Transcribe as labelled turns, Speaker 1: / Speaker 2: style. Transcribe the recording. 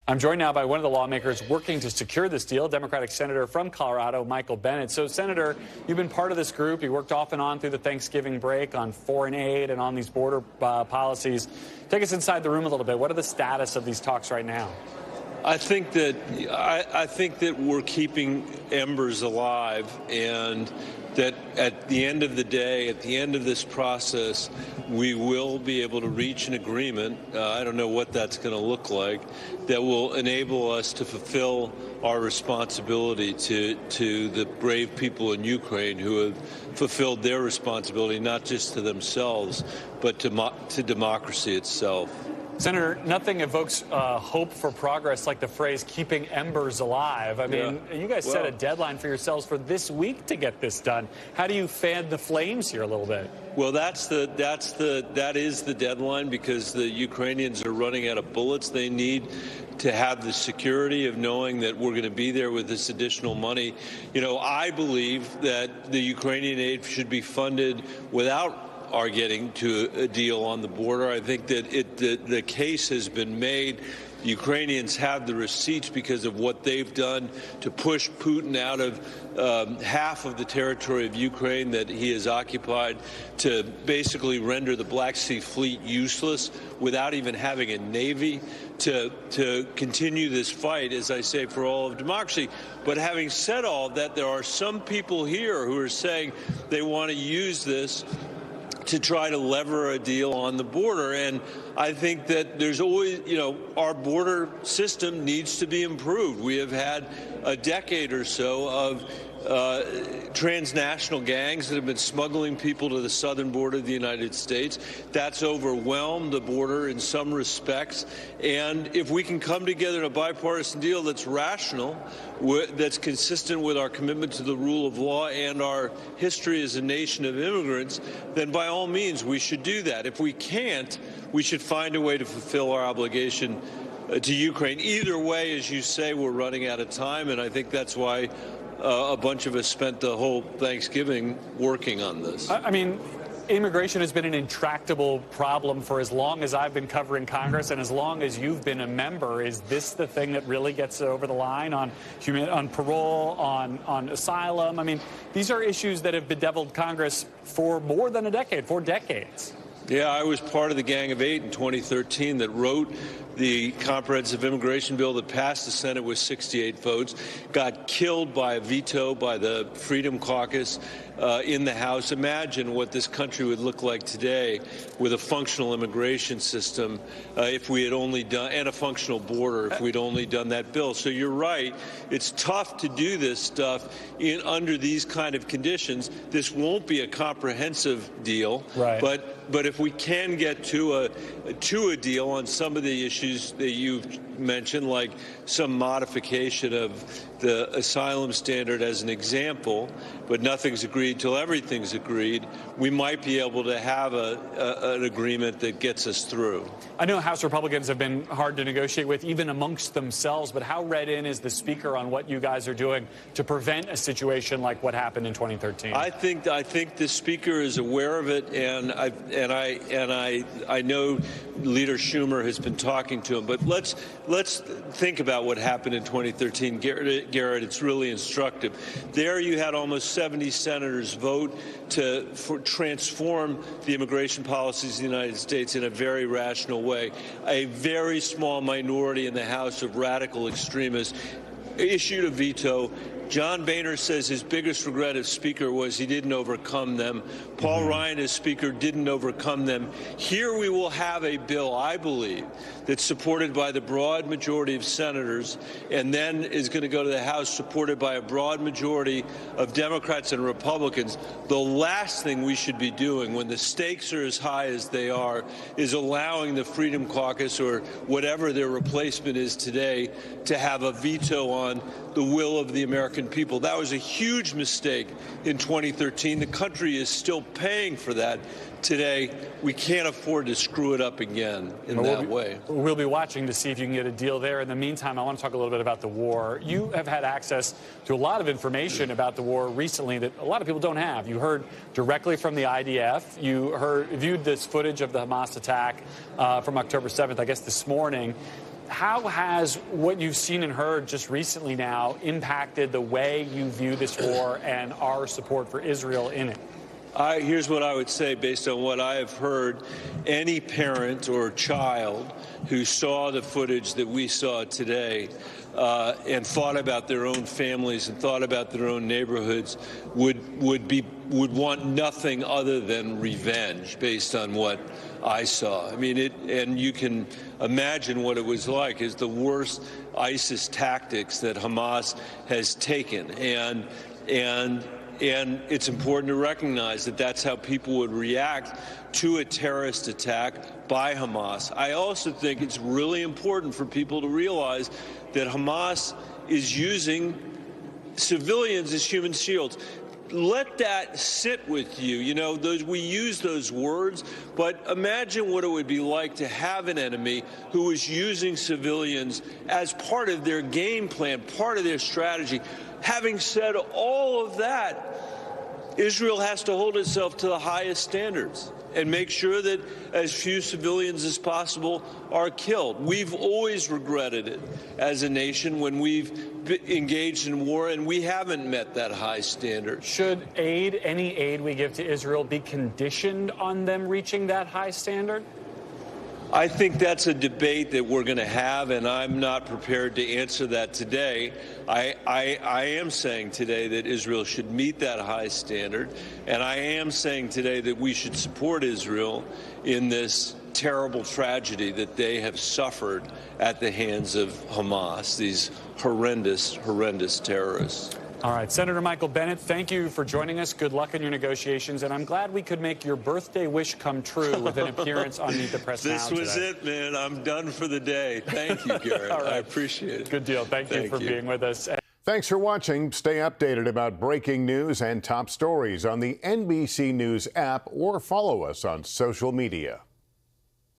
Speaker 1: I'm joined now by one of the lawmakers working to secure this deal, Democratic Senator from Colorado, Michael Bennet. So, Senator, you've been part of this group. You worked off and on through the Thanksgiving break on foreign aid and on these border policies. Take us inside the room a little bit. What are the status of these talks right now?
Speaker 2: I think that we're keeping embers alive, and that at the end of the day, at the end of this process, we will be able to reach an agreement. I don't know what that's going to look like, that will enable us to fulfill our responsibility to the brave people in Ukraine who have fulfilled their responsibility, not just to themselves, but to democracy itself.
Speaker 1: Senator, nothing evokes hope for progress like the phrase keeping embers alive. I mean, you guys set a deadline for yourselves for this week to get this done. How do you fan the flames here a little bit?
Speaker 2: Well, that is the deadline, because the Ukrainians are running out of bullets. They need to have the security of knowing that we're going to be there with this additional money. You know, I believe that the Ukrainian aid should be funded without are getting to a deal on the border. I think that the case has been made. The Ukrainians have the receipts because of what they've done to push Putin out of half of the territory of Ukraine that he has occupied, to basically render the Black Sea Fleet useless without even having a navy, to continue this fight, as I say, for all of democracy. But having said all that, there are some people here who are saying they want to use this to try to lever a deal on the border. And I think that there's always, our border system needs to be improved. We have had a decade or so of transnational gangs that have been smuggling people to the southern border of the United States. That's overwhelmed the border in some respects. And if we can come together in a bipartisan deal that's rational, that's consistent with our commitment to the rule of law and our history as a nation of immigrants, then by all means we should do that. If we can't, we should find a way to fulfill our obligation to Ukraine. Either way, as you say, we're running out of time, and I think that's why a bunch of us spent the whole Thanksgiving working on this.
Speaker 1: I mean, immigration has been an intractable problem for as long as I've been covering Congress and as long as you've been a member. Is this the thing that really gets over the line on parole, on asylum? I mean, these are issues that have bedeviled Congress for more than a decade, for decades.
Speaker 2: Yeah, I was part of the Gang of Eight in 2013 that wrote the comprehensive immigration bill that passed the Senate with 68 votes, got killed by a veto by the Freedom Caucus in the House. Imagine what this country would look like today with a functional immigration system if we had only done, and a functional border, if we'd only done that bill. So you're right. It's tough to do this stuff under these kind of conditions. This won't be a comprehensive deal,
Speaker 1: right.
Speaker 2: But if we can get to a deal on some of the issues that you've mentioned, like some modification of the asylum standard as an example, but nothing's agreed till everything's agreed, we might be able to have an agreement that gets us through.
Speaker 1: I know House Republicans have been hard to negotiate with, even amongst themselves, but how read in is the Speaker on what you guys are doing to prevent a situation like what happened in 2013?
Speaker 2: I think the Speaker is aware of it, and I know Leader Schumer has been talking to him. But let's think about what happened in 2013. Garrett, it's really instructive. There you had almost 70 senators vote to transform the immigration policies of the United States in a very rational way. A very small minority in the House of radical extremists issued a veto. John Boehner says his biggest regret as Speaker was he didn't overcome them. Paul Ryan, as Speaker, didn't overcome them. Here we will have a bill, I believe, that's supported by the broad majority of senators, and then is going to go to the House supported by a broad majority of Democrats and Republicans. The last thing we should be doing when the stakes are as high as they are is allowing the Freedom Caucus, or whatever their replacement is today, to have a veto on the will of the American people. That was a huge mistake in 2013. The country is still paying for that today. We can't afford to screw it up again in that way.
Speaker 1: We'll be watching to see if you can get a deal there. In the meantime, I want to talk a little bit about the war. You have had access to a lot of information about the war recently that a lot of people don't have. You heard directly from the IDF. You viewed this footage of the Hamas attack from October 7th, I guess this morning. How has what you've seen and heard just recently now impacted the way you view this war and our support for Israel in it?
Speaker 2: Here's what I would say based on what I have heard. Any parent or child who saw the footage that we saw today and thought about their own families and thought about their own neighborhoods would want nothing other than revenge based on what I saw. I mean, and you can imagine what it was like. Is the worst ISIS tactics that Hamas has taken, and it's important to recognize that that's how people would react to a terrorist attack by Hamas. I also think it's really important for people to realize that Hamas is using civilians as human shields. Let that sit with you. You know, we use those words, but imagine what it would be like to have an enemy who is using civilians as part of their game plan, part of their strategy. Having said all of that, Israel has to hold itself to the highest standards and make sure that as few civilians as possible are killed. We've always regretted it as a nation when we've engaged in war, and we haven't met that high standard.
Speaker 1: Should any aid we give to Israel, be conditioned on them reaching that high standard?
Speaker 2: I think that's a debate that we're going to have, and I'm not prepared to answer that today. I am saying today that Israel should meet that high standard, and I am saying today that we should support Israel in this terrible tragedy that they have suffered at the hands of Hamas, these horrendous, horrendous terrorists.
Speaker 1: All right, Senator Michael Bennet, thank you for joining us. Good luck in your negotiations, and I'm glad we could make your birthday wish come true with an appearance on Meet the Press Now
Speaker 2: today. This was it, man. I'm done for the day. Thank you, Garrett.
Speaker 1: All right.
Speaker 2: I appreciate it.
Speaker 1: Good deal. Thank you for being with us.
Speaker 3: Thanks for watching. Stay updated about breaking news and top stories on the NBC News app or follow us on social media.